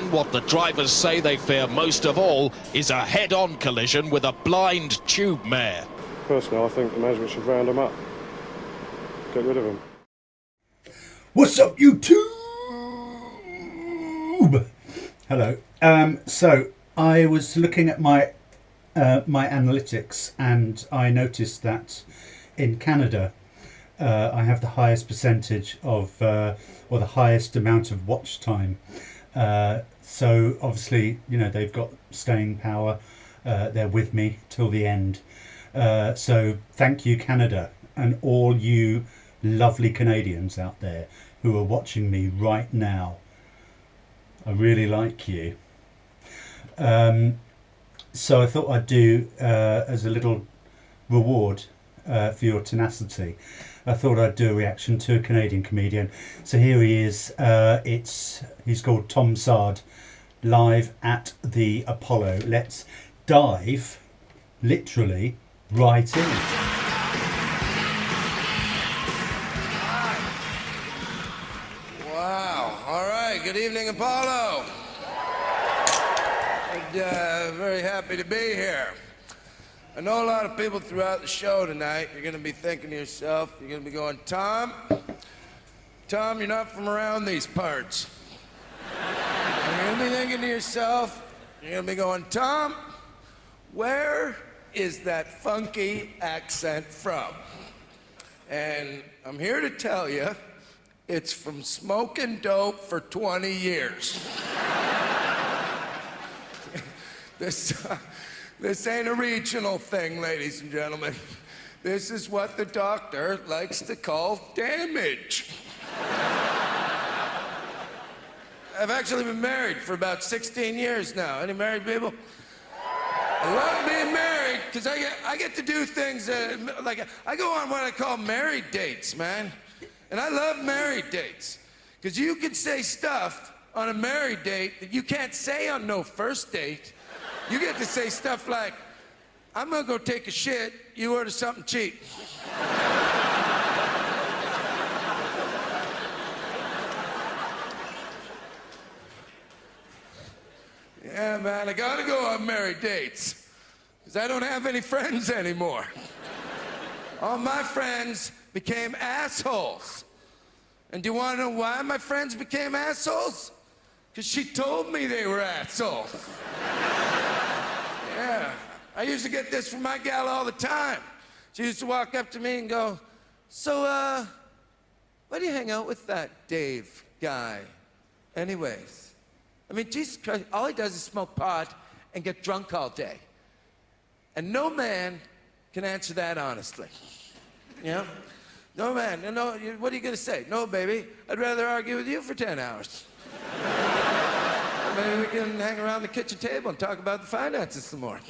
And what the drivers say they fear most of all is a head-on collision with a blind tube mare. Personally, I think the management should round them up. Get rid of them. What's up, YouTube? Hello. So I was looking at my my analytics, and I noticed that in Canada I have the highest percentage of or the highest amount of watch time. So obviously, you know, they've got staying power. They're with me till the end. So thank you, Canada, and all you lovely Canadians out there who are watching me right now. I really like you. So I thought I'd do as a little reward for your tenacity, I thought I'd do a reaction to a Canadian comedian. So here he is. He's called Tom Sard, live at the Apollo. Let's dive literally right in. Wow. All right. Good evening, Apollo. And, very happy to be here. I know a lot of people throughout the show tonight, you're going to be thinking to yourself, you're going to be going, Tom, you're not from around these parts. And you're going to be thinking to yourself, you're going to be going, Tom, where is that funky accent from? And I'm here to tell you, it's from smoking dope for 20 years. This ain't a regional thing, ladies and gentlemen. This is what the doctor likes to call damage. I've actually been married for about 16 years now. Any married people? I love being married because I get to do things like I go on what I call married dates, man. And I love married dates because you can say stuff on a married date that you can't say on no first date. You get to say stuff like, I'm gonna go take a shit, you order something cheap. Yeah, man, I gotta go on married dates, because I don't have any friends anymore. All my friends became assholes. And do you wanna know why my friends became assholes? Because she told me they were assholes. Yeah, I used to get this from my gal all the time. She used to walk up to me and go, so, why do you hang out with that Dave guy anyways? I mean, Jesus Christ, all he does is smoke pot and get drunk all day. And no man can answer that honestly. You know? No man, no, what are you gonna say? No, baby, I'd rather argue with you for 10 hours. Maybe we can hang around the kitchen table and talk about the finances some more.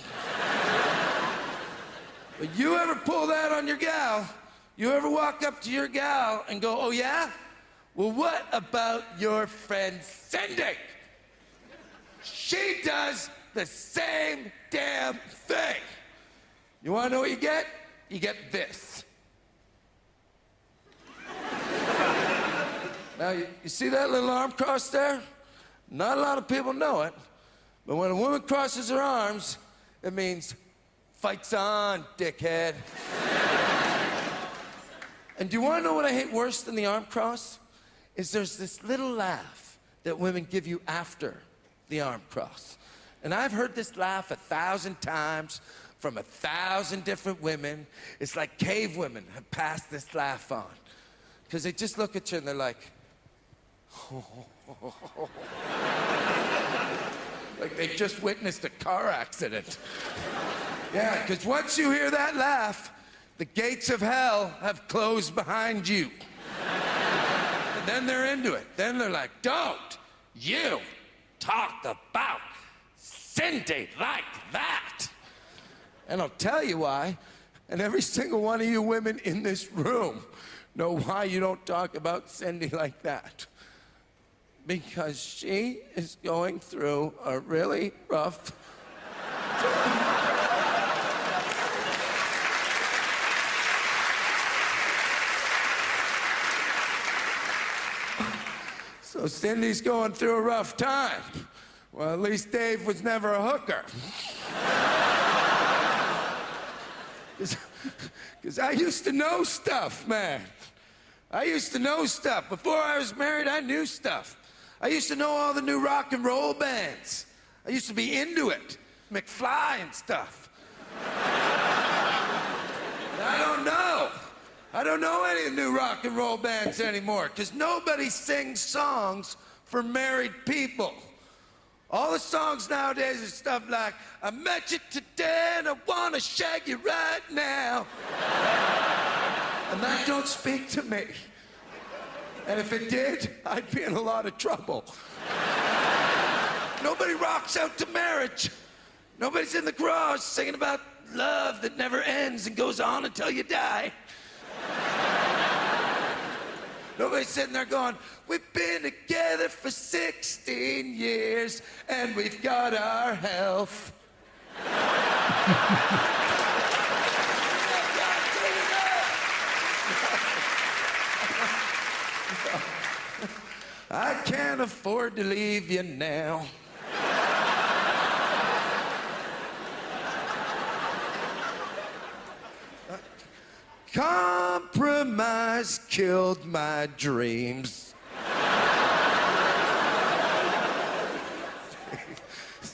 But you ever pull that on your gal? You ever walk up to your gal and go, oh yeah? Well, what about your friend Cindy? She does the same damn thing. You wanna know what you get? You get this. Now, you see that little arm cross there? Not a lot of people know it, but when a woman crosses her arms, it means, fight's on, dickhead. And do you want to know what I hate worse than the arm cross? Is there's this little laugh that women give you after the arm cross. And I've heard this laugh 1,000 times from 1,000 different women. It's like cave women have passed this laugh on. Because they just look at you and they're like, like they just witnessed a car accident. Yeah, because once you hear that laugh, the gates of hell have closed behind you. And then they're into it. Then they're like, don't you talk about Cindy like that. And I'll tell you why. And every single one of you women in this room know why you don't talk about Cindy like that. Because she is going through a really rough So Cindy's going through a rough time. Well, at least Dave was never a hooker. Because I used to know stuff, man. I used to know stuff. Before I was married, I knew stuff. I used to know all the new rock and roll bands. I used to be into it. McFly and stuff. I don't know. I don't know any of the new rock and roll bands anymore, because nobody sings songs for married people. All the songs nowadays are stuff like, I met you today and I want to shag you right now. And that don't speak to me. And if it did, I'd be in a lot of trouble. Nobody rocks out to marriage. Nobody's in the garage singing about love that never ends and goes on until you die. Nobody's sitting there going, we've been together for 16 years and we've got our health. I can't afford to leave you now. Compromise killed my dreams.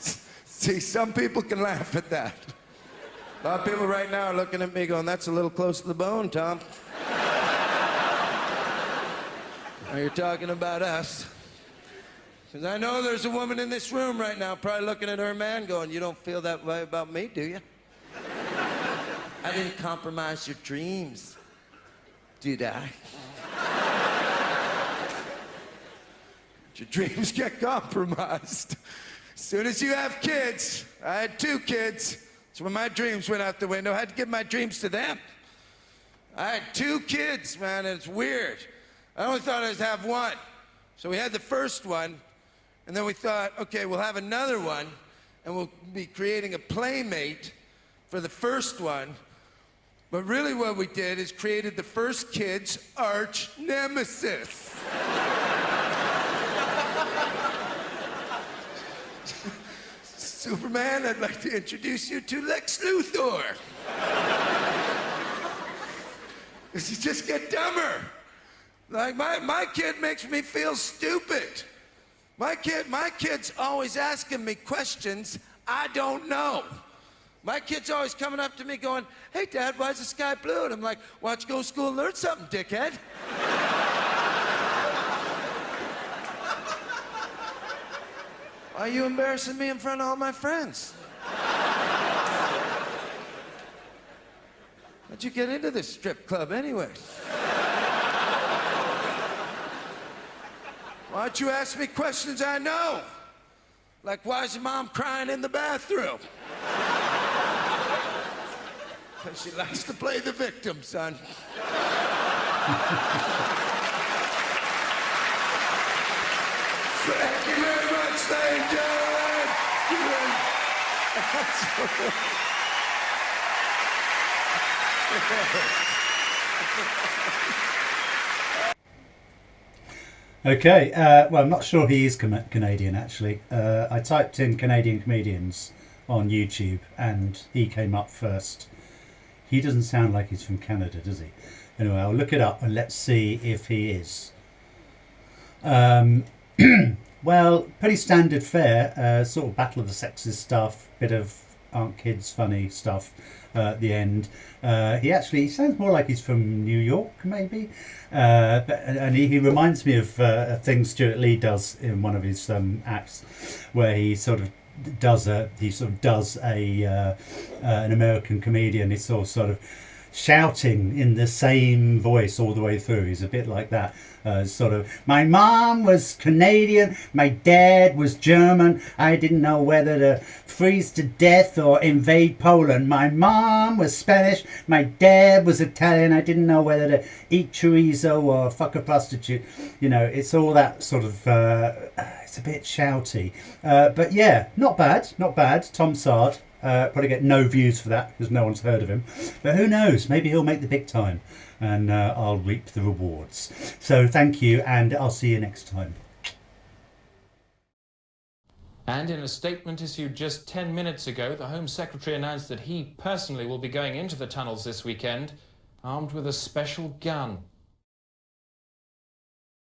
See, some people can laugh at that. A lot of people right now are looking at me going, that's a little close to the bone, Tom. Now you're talking about us. Because I know there's a woman in this room right now probably looking at her man going, you don't feel that way about me, do you? I didn't compromise your dreams, did I? Your dreams get compromised. As soon as you have kids, I had 2 kids. So when my dreams went out the window, I had to give my dreams to them. I had 2 kids, man, and it's weird. I only thought I'd have 1. So we had the first one, and then we thought, okay, we'll have another one, and we'll be creating a playmate for the first one. But really what we did is created the first kid's arch nemesis. Superman, I'd like to introduce you to Lex Luthor. Because you just get dumber. Like my kid makes me feel stupid. My kid's always asking me questions I don't know. My kid's always coming up to me going, hey, Dad, why is the sky blue? And I'm like, why don't you go to school and learn something, dickhead? Why are you embarrassing me in front of all my friends? How'd you get into this strip club anyway? Why don't you ask me questions I know? Like, why is your mom crying in the bathroom? Because she likes to play the victim, son. Thank you very much, ladies and gentlemen. Okay, well, I'm not sure he is Canadian, actually. I typed in Canadian comedians on YouTube, and he came up first. He doesn't sound like he's from Canada, does he? Anyway, I'll look it up, and let's see if he is. Well, pretty standard fare, sort of battle of the sexes stuff, bit of aren't kids funny stuff at the end. He sounds more like he's from New York, maybe. And he reminds me of a thing Stuart Lee does in one of his acts, where he sort of does an American comedian. He's sort of shouting in the same voice all the way through. He's a bit like that. My mom was Canadian, my dad was German, I didn't know whether to freeze to death or invade Poland. My mom was Spanish, my dad was Italian, I didn't know whether to eat chorizo or fuck a prostitute. You know, it's all that sort of, it's a bit shouty. But yeah, not bad. Tom Sard. Probably get no views for that because no one's heard of him. But who knows? Maybe he'll make the big time and I'll reap the rewards. So thank you, and I'll see you next time. And in a statement issued just 10 minutes ago, the Home Secretary announced that he personally will be going into the tunnels this weekend, armed with a special gun.